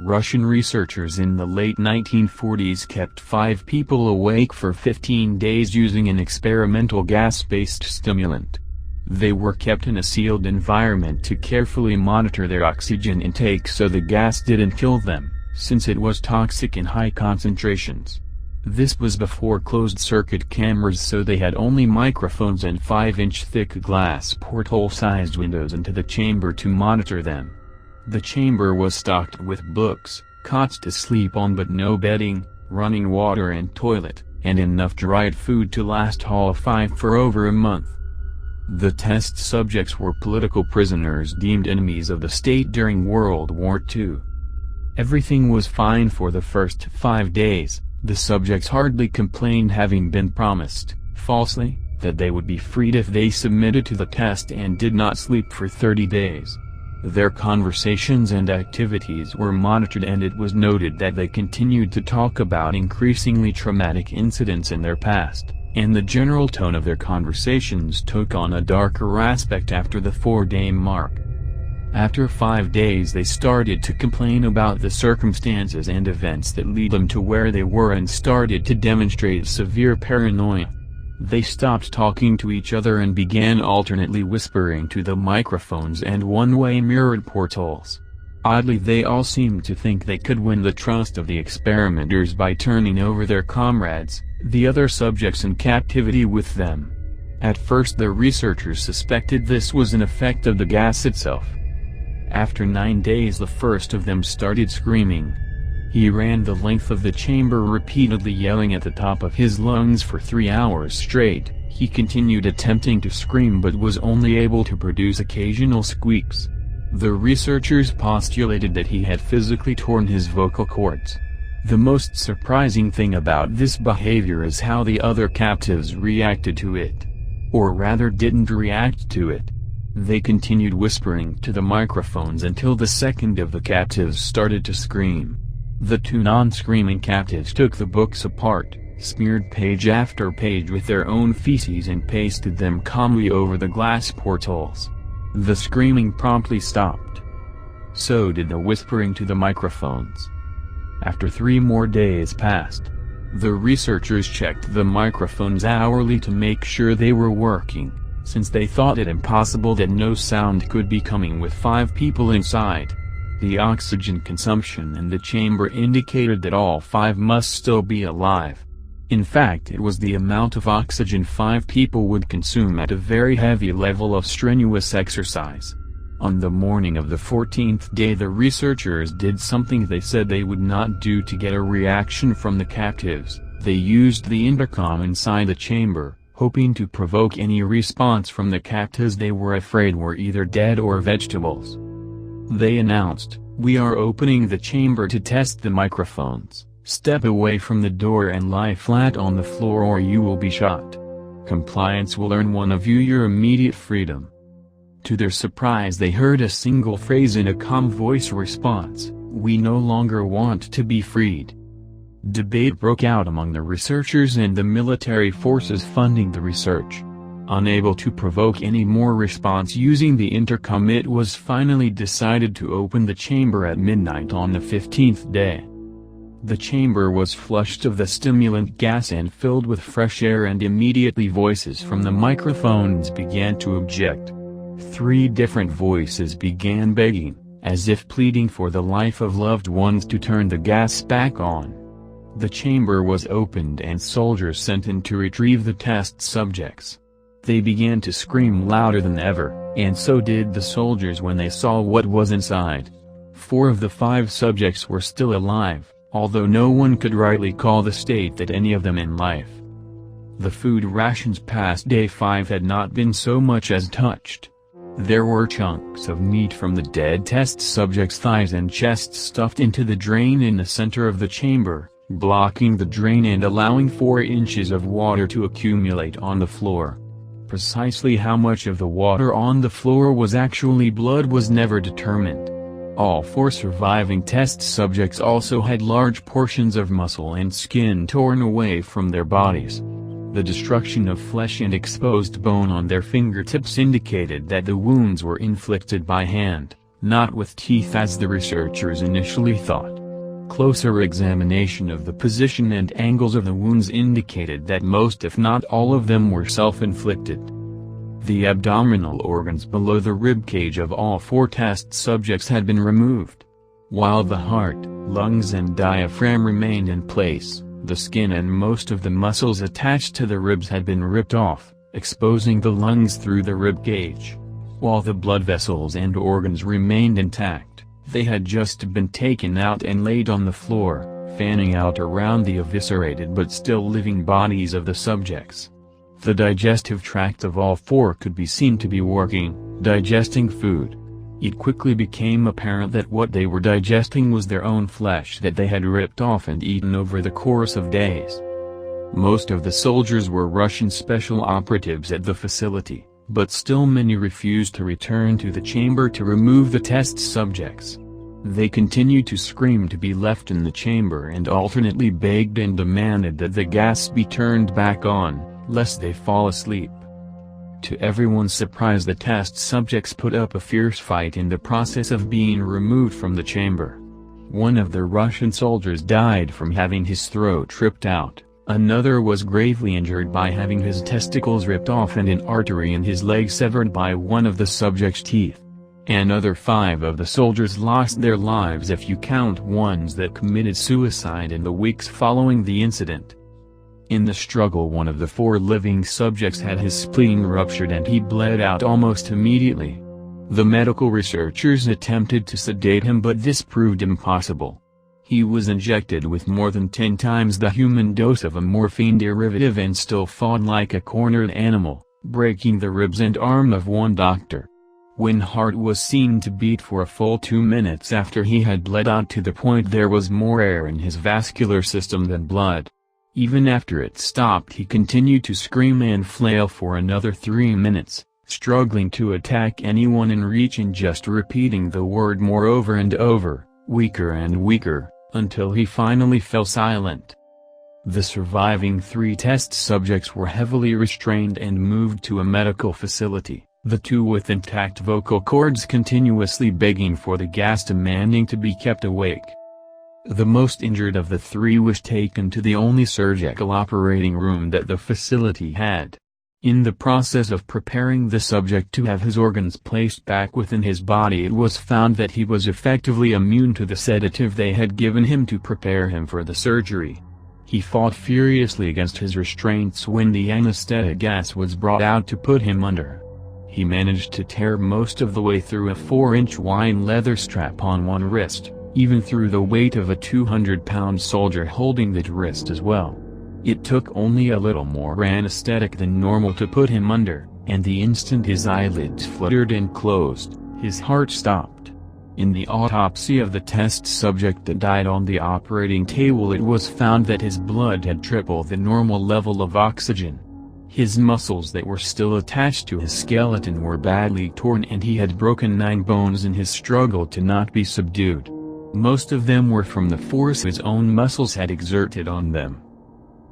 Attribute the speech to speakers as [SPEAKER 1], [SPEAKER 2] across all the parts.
[SPEAKER 1] Russian researchers in the late 1940s kept 5 people awake for 15 days using an experimental gas-based stimulant. They were kept in a sealed environment to carefully monitor their oxygen intake so the gas didn't kill them, since it was toxic in high concentrations. This was before closed-circuit cameras, so they had only microphones and 5-inch thick glass porthole-sized windows into the chamber to monitor them. The chamber was stocked with books, cots to sleep on but no bedding, running water and toilet, and enough dried food to last all 5 for over a month. The test subjects were political prisoners deemed enemies of the state during World War II. Everything was fine for the first 5 days. The subjects hardly complained, having been promised, falsely, that they would be freed if they submitted to the test and did not sleep for 30 days. Their conversations and activities were monitored, and it was noted that they continued to talk about increasingly traumatic incidents in their past, and the general tone of their conversations took on a darker aspect after the 4-day mark. After 5 days they started to complain about the circumstances and events that lead them to where they were and started to demonstrate severe paranoia. They stopped talking to each other and began alternately whispering to the microphones and one-way mirrored portholes. Oddly, they all seemed to think they could win the trust of the experimenters by turning over their comrades, the other subjects in captivity, with them. At first the researchers suspected this was an effect of the gas itself. After 9 days the first of them started screaming. He ran the length of the chamber repeatedly yelling at the top of his lungs for 3 hours straight. He continued attempting to scream but was only able to produce occasional squeaks. The researchers postulated that he had physically torn his vocal cords. The most surprising thing about this behavior is how the other captives reacted to it. Or rather, didn't react to it. They continued whispering to the microphones until the second of the captives started to scream. The 2 non-screaming captives took the books apart, smeared page after page with their own feces and pasted them calmly over the glass portholes. The screaming promptly stopped. So did the whispering to the microphones. After 3 more days passed, the researchers checked the microphones hourly to make sure they were working, since they thought it impossible that no sound could be coming with 5 people inside. The oxygen consumption in the chamber indicated that all 5 must still be alive. In fact, it was the amount of oxygen 5 people would consume at a very heavy level of strenuous exercise. On the morning of the 14th day the researchers did something they said they would not do to get a reaction from the captives. They used the intercom inside the chamber, hoping to provoke any response from the captives they were afraid were either dead or vegetables. They announced, "We are opening the chamber to test the microphones. Step away from the door and lie flat on the floor or you will be shot. Compliance will earn one of you your immediate freedom." To their surprise they heard a single phrase in a calm voice response, "We no longer want to be freed." Debate broke out among the researchers and the military forces funding the research. Unable to provoke any more response using the intercom, it was finally decided to open the chamber at midnight on the 15th day. The chamber was flushed of the stimulant gas and filled with fresh air, and immediately voices from the microphones began to object. 3 different voices began begging, as if pleading for the life of loved ones, to turn the gas back on. The chamber was opened and soldiers sent in to retrieve the test subjects. They began to scream louder than ever, and so did the soldiers when they saw what was inside. 4 of the 5 subjects were still alive, although no one could rightly call the state that any of them in life. The food rations past day 5 had not been so much as touched. There were chunks of meat from the dead test subjects' thighs and chests stuffed into the drain in the center of the chamber, blocking the drain and allowing 4 inches of water to accumulate on the floor. Precisely how much of the water on the floor was actually blood was never determined. All 4 surviving test subjects also had large portions of muscle and skin torn away from their bodies. The destruction of flesh and exposed bone on their fingertips indicated that the wounds were inflicted by hand, not with teeth as the researchers initially thought. Closer examination of the position and angles of the wounds indicated that most if not all of them were self-inflicted. The abdominal organs below the rib cage of all 4 test subjects had been removed. While the heart, lungs and diaphragm remained in place, the skin and most of the muscles attached to the ribs had been ripped off, exposing the lungs through the rib cage. While the blood vessels and organs remained intact, they had just been taken out and laid on the floor, fanning out around the eviscerated but still living bodies of the subjects. The digestive tract of all 4 could be seen to be working, digesting food. It quickly became apparent that what they were digesting was their own flesh that they had ripped off and eaten over the course of days. Most of the soldiers were Russian special operatives at the facility, but still many refused to return to the chamber to remove the test subjects. They continued to scream to be left in the chamber and alternately begged and demanded that the gas be turned back on, lest they fall asleep. To everyone's surprise, the test subjects put up a fierce fight in the process of being removed from the chamber. One of the Russian soldiers died from having his throat ripped out, another was gravely injured by having his testicles ripped off and an artery in his leg severed by one of the subject's teeth. Another 5 of the soldiers lost their lives if you count ones that committed suicide in the weeks following the incident. In the struggle, one of the 4 living subjects had his spleen ruptured and he bled out almost immediately. The medical researchers attempted to sedate him, but this proved impossible. He was injected with more than 10 times the human dose of a morphine derivative and still fought like a cornered animal, breaking the ribs and arm of one doctor. When heart was seen to beat for a full 2 minutes after he had bled out to the point there was more air in his vascular system than blood. Even after it stopped, he continued to scream and flail for another 3 minutes, struggling to attack anyone in reach and just repeating the word more over and over, weaker and weaker, until he finally fell silent. The surviving 3 test subjects were heavily restrained and moved to a medical facility, the 2 with intact vocal cords continuously begging for the gas, demanding to be kept awake. The most injured of the 3 was taken to the only surgical operating room that the facility had. In the process of preparing the subject to have his organs placed back within his body, it was found that he was effectively immune to the sedative they had given him to prepare him for the surgery. He fought furiously against his restraints when the anesthetic gas was brought out to put him under. He managed to tear most of the way through a 4-inch wine leather strap on one wrist, even through the weight of a 200-pound soldier holding that wrist as well. It took only a little more anesthetic than normal to put him under, and the instant his eyelids fluttered and closed, his heart stopped. In the autopsy of the test subject that died on the operating table, it was found that his blood had tripled the normal level of oxygen. His muscles that were still attached to his skeleton were badly torn and he had broken 9 bones in his struggle to not be subdued. Most of them were from the force his own muscles had exerted on them.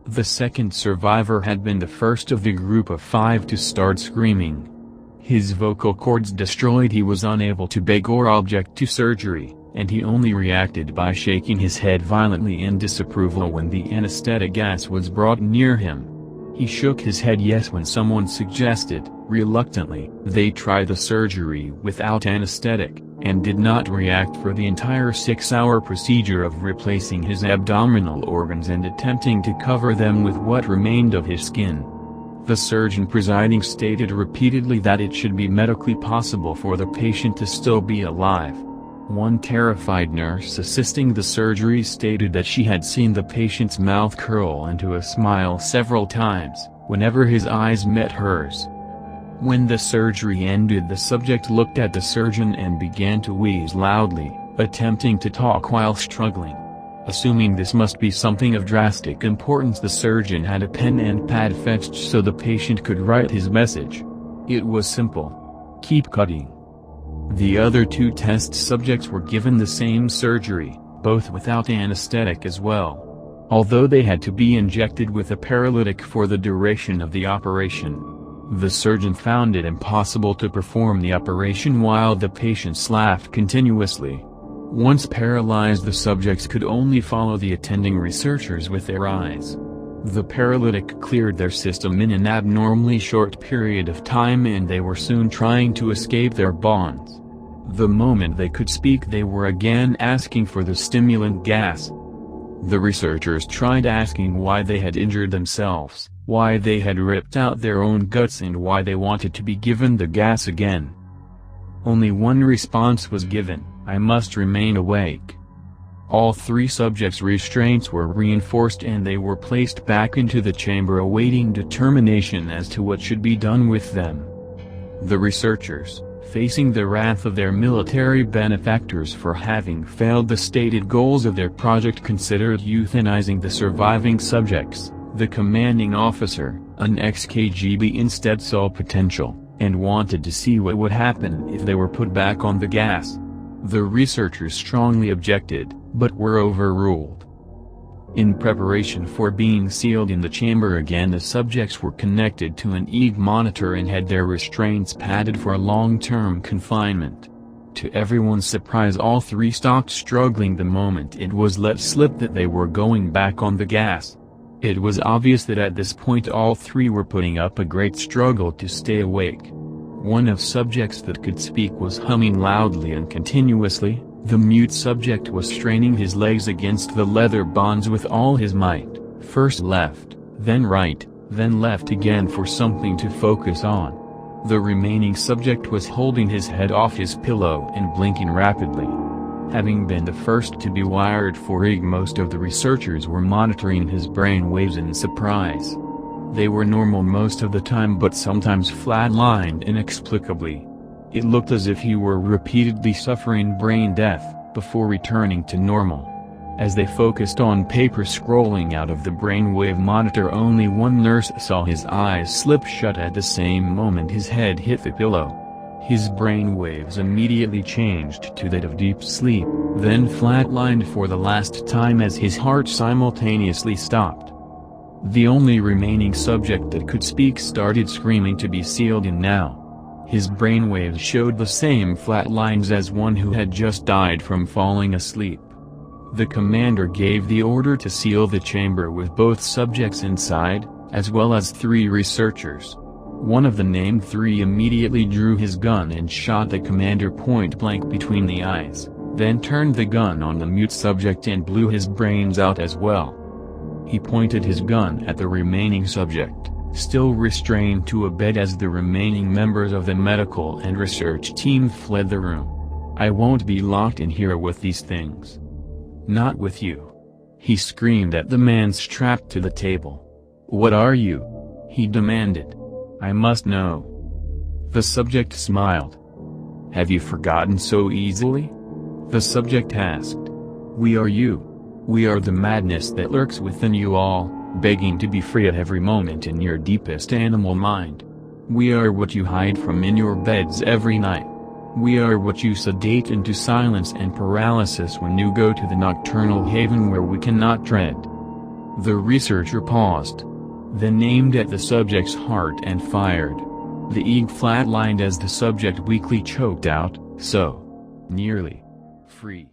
[SPEAKER 1] The second survivor had been the first of the group of 5 to start screaming. His vocal cords destroyed, he was unable to beg or object to surgery, and he only reacted by shaking his head violently in disapproval when the anesthetic gas was brought near him. He shook his head yes when someone suggested, reluctantly, they try the surgery without anesthetic, and did not react for the entire 6-hour procedure of replacing his abdominal organs and attempting to cover them with what remained of his skin. The surgeon presiding stated repeatedly that it should be medically possible for the patient to still be alive. One terrified nurse assisting the surgery stated that she had seen the patient's mouth curl into a smile several times, whenever his eyes met hers. When the surgery ended, the subject looked at the surgeon and began to wheeze loudly, attempting to talk while struggling. Assuming this must be something of drastic importance, the surgeon had a pen and pad fetched so the patient could write his message. It was simple: keep cutting. The other 2 test subjects were given the same surgery, both without anesthetic as well. Although they had to be injected with a paralytic for the duration of the operation. The surgeon found it impossible to perform the operation while the patients laughed continuously. Once paralyzed, the subjects could only follow the attending researchers with their eyes. The paralytic cleared their system in an abnormally short period of time, and they were soon trying to escape their bonds. The moment they could speak, they were again asking for the stimulant gas. The researchers tried asking why they had injured themselves, why they had ripped out their own guts, and why they wanted to be given the gas again. Only one response was given: "I must remain awake." All three subjects' restraints were reinforced and they were placed back into the chamber awaiting determination as to what should be done with them. The researchers, facing the wrath of their military benefactors for having failed the stated goals of their project, considered euthanizing the surviving subjects. The commanding officer, an ex-KGB, instead saw potential, and wanted to see what would happen if they were put back on the gas. The researchers strongly objected, but were overruled. In preparation for being sealed in the chamber again, the subjects were connected to an EEG monitor and had their restraints padded for long-term confinement. To everyone's surprise, all three stopped struggling the moment it was let slip that they were going back on the gas. It was obvious that at this point all three were putting up a great struggle to stay awake. One of subjects that could speak was humming loudly and continuously. The mute subject was straining his legs against the leather bonds with all his might, first left, then right, then left again for something to focus on. The remaining subject was holding his head off his pillow and blinking rapidly. Having been the first to be wired for EEG, most of the researchers were monitoring his brain waves in surprise. They were normal most of the time, but sometimes flatlined inexplicably. It looked as if he were repeatedly suffering brain death, before returning to normal. As they focused on paper scrolling out of the brainwave monitor, only one nurse saw his eyes slip shut at the same moment his head hit the pillow. His brainwaves immediately changed to that of deep sleep, then flatlined for the last time as his heart simultaneously stopped. The only remaining subject that could speak started screaming to be sealed in now. His brainwaves showed the same flat lines as one who had just died from falling asleep. The commander gave the order to seal the chamber with both subjects inside, as well as three researchers. One of the named three immediately drew his gun and shot the commander point blank between the eyes, then turned the gun on the mute subject and blew his brains out as well. He pointed his gun at the remaining subject, still restrained to a bed, as the remaining members of the medical and research team fled the room. "I won't be locked in here with these things. Not with you," he screamed at the man strapped to the table. "What are you?" he demanded. "I must know." The subject smiled. "Have you forgotten so easily?" the subject asked. "We are you. We are the madness that lurks within you all, begging to be free at every moment in your deepest animal mind. We are what you hide from in your beds every night. We are what you sedate into silence and paralysis when you go to the nocturnal haven where we cannot tread." The researcher paused, then aimed at the subject's heart and fired. The EEG flatlined as the subject weakly choked out, "So nearly free."